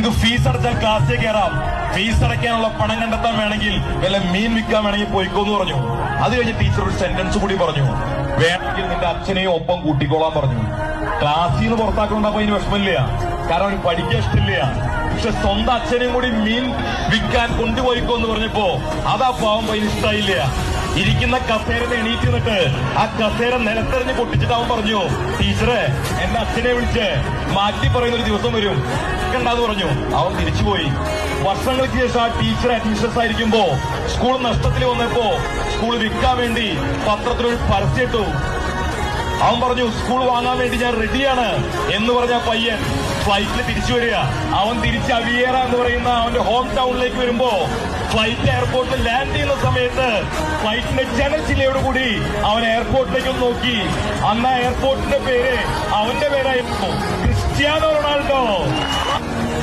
നിനക്ക് ഫീസ് അടച്ചാൽ ക്ലാസ്സിൽ കയറാം, ഫീസ് അടയ്ക്കാനുള്ള പണം കണ്ടെത്താൻ വേണമെങ്കിൽ വല്ല മീൻ വിൽക്കാൻ വേണമെങ്കിൽ പോയിക്കോന്ന് പറഞ്ഞു. അത് കഴിഞ്ഞ് ടീച്ചർ ഒരു സെന്റൻസ് കൂടി പറഞ്ഞു, വേണമെങ്കിൽ നിന്റെ അച്ഛനെയും ഒപ്പം കൂട്ടിക്കോളാൻ പറഞ്ഞു. ക്ലാസ്സിൽ നിന്ന് പുറത്താക്കണമെന്നപ്പോ അതിന് വിഷമില്ല, കാരണം അവന് പഠിക്കാൻ ഇഷ്ടമില്ല. പക്ഷെ സ്വന്തം അച്ഛനെയും കൂടി മീൻ വിൽക്കാൻ കൊണ്ടുപോയിക്കോന്ന് പറഞ്ഞപ്പോ അതാ പാവം അതിന് ഇഷ്ടമായില്ല. ഇരിക്കുന്ന കസേരന്ന് എണീറ്റ് നിന്നിട്ട് ആ കസേര നിലത്തെറിഞ്ഞ് പൊട്ടിച്ചിട്ട് അവൻ പറഞ്ഞു, ടീച്ചറെ എന്റെ അച്ഛനെ വിളിച്ച് മാറ്റി പറയുന്ന ഒരു ദിവസം വരും കണ്ടാന്ന് പറഞ്ഞു. അവൻ തിരിച്ചുപോയി. വർഷങ്ങൾക്ക് ശേഷം ആ ടീച്ചർ അഡ്മിഷൻസ് ആയിരിക്കുമ്പോ സ്കൂൾ നഷ്ടത്തിൽ വന്നപ്പോ സ്കൂൾ വിൽക്കാൻ വേണ്ടി പത്രത്തിലൊരു പരസ്യം ഇട്ടു. അവൻ പറഞ്ഞു, സ്കൂൾ വാങ്ങാൻ വേണ്ടി ഞാൻ റെഡിയാണ് എന്ന് പറഞ്ഞ പയ്യൻ ഫ്ലൈറ്റിൽ തിരിച്ചു വരിക. അവൻ തിരിച്ച് അവിയേറ എന്ന് പറയുന്ന അവന്റെ ഹോം ടൗണിലേക്ക് വരുമ്പോ ഫ്ലൈറ്റ് എയർപോർട്ടിൽ ലാൻഡ് ചെയ്യുന്ന സമയത്ത് ഫ്ലൈറ്റിന്റെ ജനച്ചില്ലയോടുകൂടി അവൻ എയർപോർട്ടിലേക്ക് നോക്കി. അന്ന് എയർപോർട്ടിന്റെ പേര് അവന്റെ പേരായിരുന്നു, ക്രിസ്ത്യാനോ റൊണാൾഡോ.